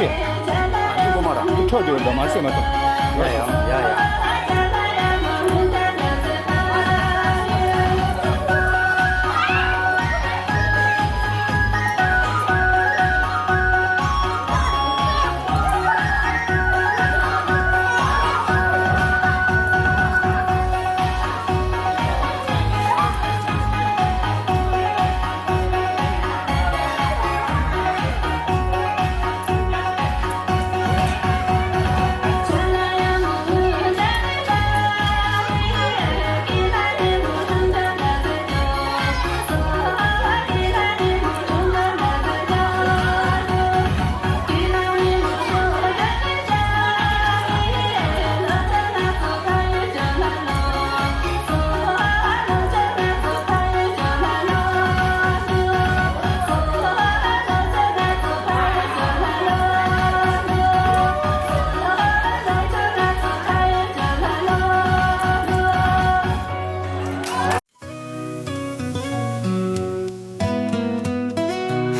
말세. 이거 마라. 붙어도 된다. 말세 맞다. 야야, 야야.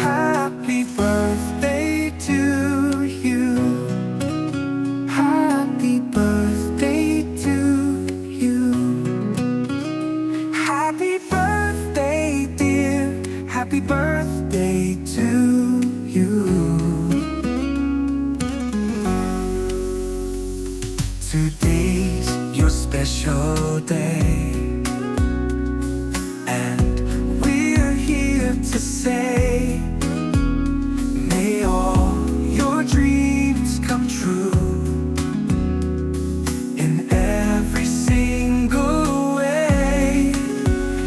Happy birthday to you. Happy birthday to you. Happy birthday, dear. Happy birthday to you. Today's your special day, and we're here to say, may all your dreams come true in every single way.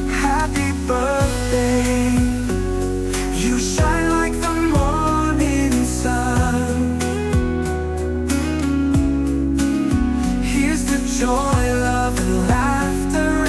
Happy birthday. You shine like the morning sun. Here's the joy, love, and laughter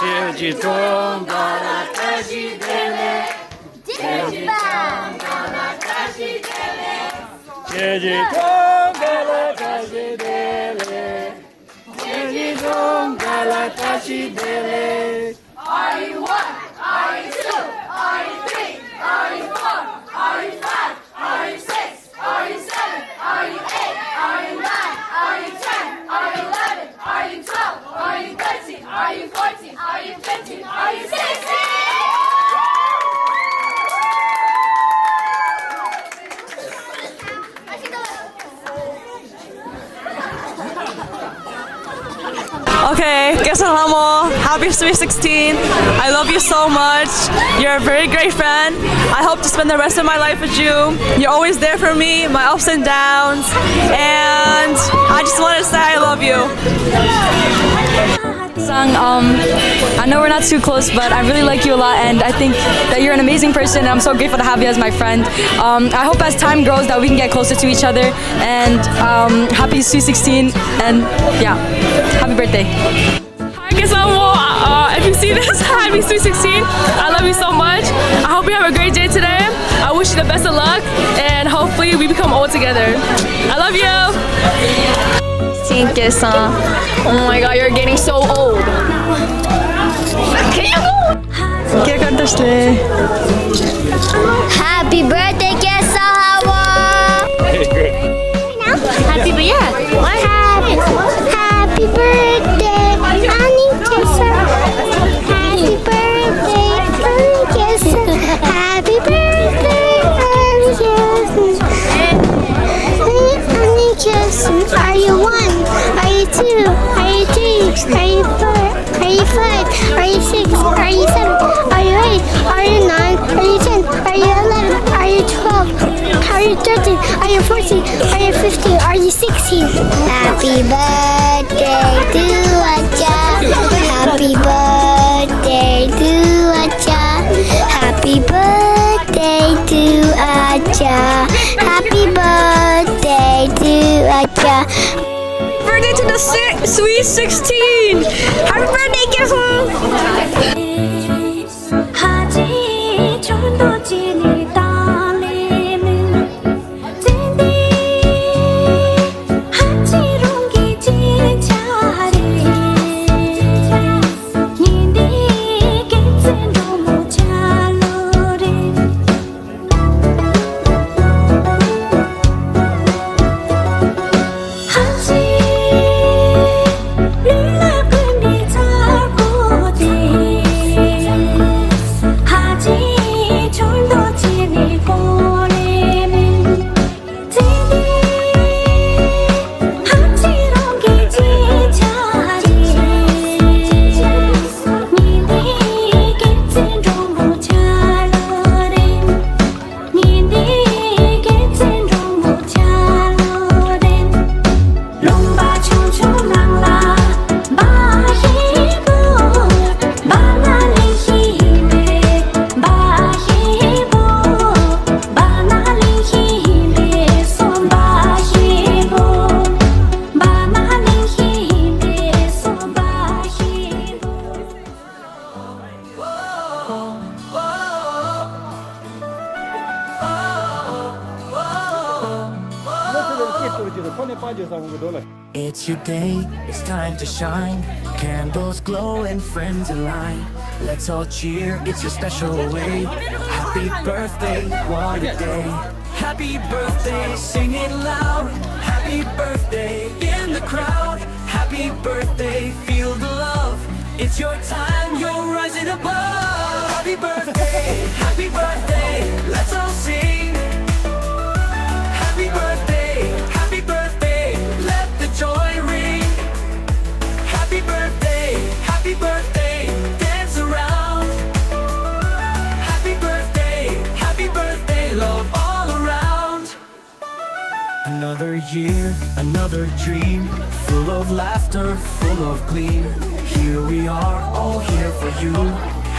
제지동 제지동 갈아타시 델레 제지동 갈아타시 델레. Are you one? Are you two? Are you three? Are you four? Are you five? Are you six? Are you seven? Are you eight? Are you nine? Are you 10? Are you 11? Are you 12? Are you 13? Are you 14? Are you 15? Are you 16? Okay, Kelsang Lhamo, happy Sweet 16. I love you so much. You're a very great friend. I hope to spend the rest of my life with you. You're always there for me, my ups and downs. And I just want to say I love you. Sang, I know we're not too close, but I really like you a lot, and I think that you're an amazing person, and I'm so grateful to have you as my friend. I hope as time grows that we can get closer to each other, and happy Sweet 16, and yeah, happy birthday. Hi, Kelsang. If you see this, happy Sweet 16. I love you so much. I hope you have a great day today. I wish you the best of luck, and hopefully we become old together. I love you. Kelsang. Oh my God, you're getting so old. Can you go? Happy birthday, Kelsang Lhamo! Happy birthday! What happened? Happy birthday, Annie Kelsang. Happy birthday, Annie Kelsang. Happy birthday, Annie Kelsang. Annie Kelsang, are you one? Are you two? Are you three? Are you four? Are you five? Are you six? Are you seven? Are you eight? Are you nine? Are you 10? Are you 11? Are you 12? Are you 13? Are you 14? Are you 15? Are you 16? Happy birthday to Acha. Happy birthday to Acha. Happy birthday to Acha. Happy birthday to Acha. Birthday to the Sweet 16. Happy birthday, Kelsang. 하지 좀더 진이 달리는 진디 하지롱기 진짜리 니네 겐센 너무 잘노래 하지 룰라금이 잘고대 하지 좀더 진이 고래는 진이 하지롱기 진짜리 니네 겐센 너무 잘노래 니네 겐센 너무 잘노래 룸바 춤추랑라 마히고 바나리 힘에 마히고 바나리 힘에 손바히고 바나리 힘에 손바히고 손에 빠져서 온 거 놀라. It's your day, it's time to shine. Candles glow and friends align. Let's all cheer, it's your special way. Happy birthday, what a day. Happy birthday, sing it loud. Happy birthday in the crowd. Happy birthday, feel the love. It's your time, you're rising above. Happy birthday, let's all sing. Happy birthday, let the joy ring. Happy birthday, dance around. Happy birthday, love all around. Another year, another dream, full of laughter, full of gleam. Here we are, all here for you.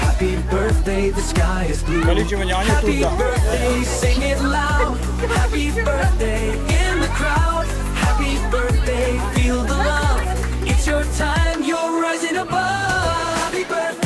Happy birthday, the sky is blue. Happy birthday, sing it loud. Happy birthday in the crowd. Happy birthday, feel the love. It's your time, you're rising above. Happy birthday.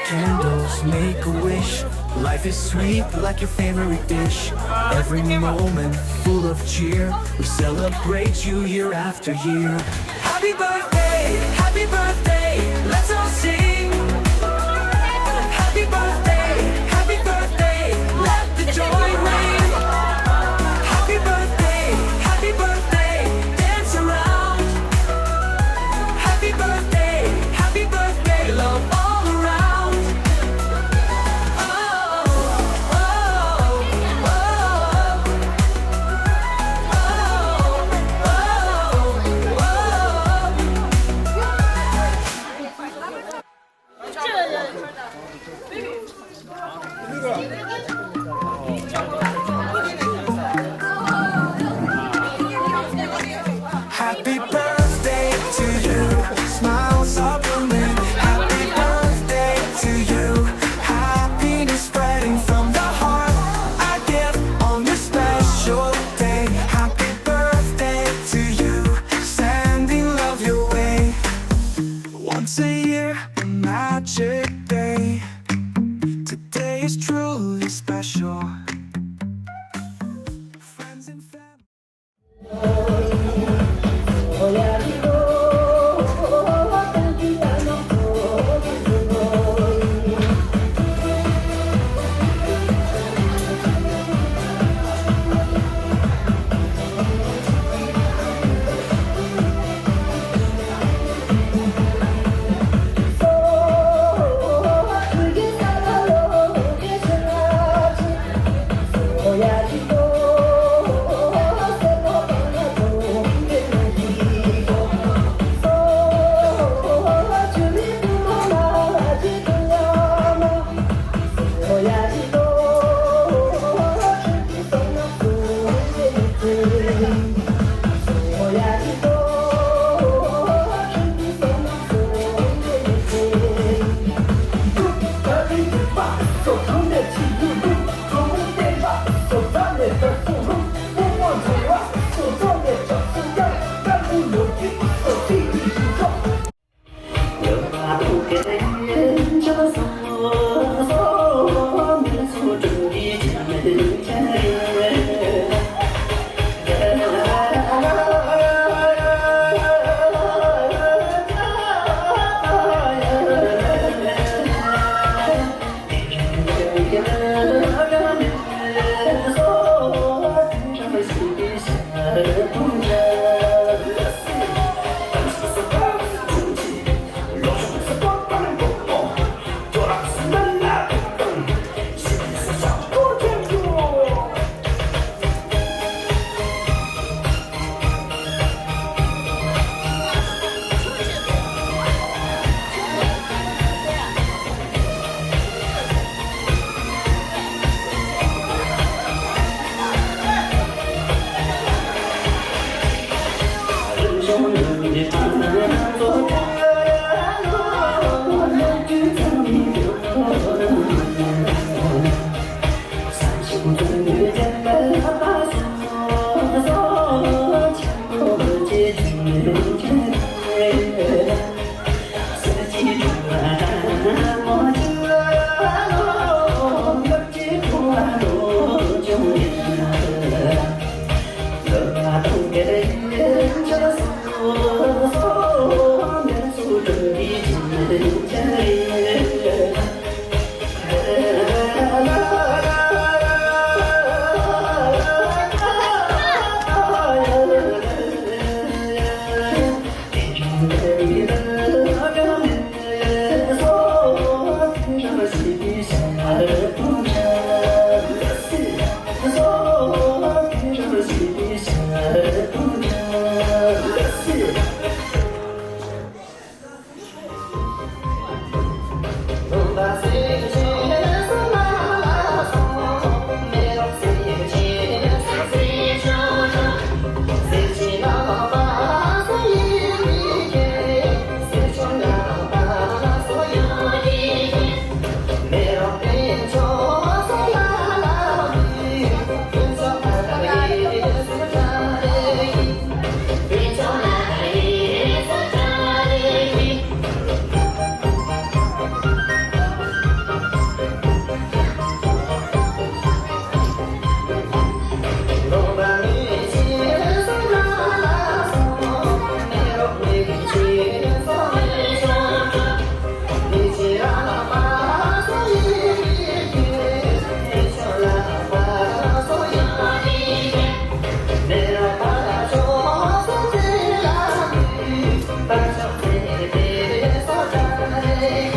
candles, make a wish. Life is sweet like your favorite dish. Every moment full of cheer. We celebrate you year after year. Happy birthday, let's all sing. Happy birthday, let the joy ring. Happy birthday, dance around. Happy birthday, love all around. Oh, oh, oh, Happy birthday to you, smiles are blooming. Happy birthday to you, happiness spreading from the heart. I give on this special day. Happy birthday to you, sending love your way. Once a year, a magic day. Today is truly special. Friends and family. you.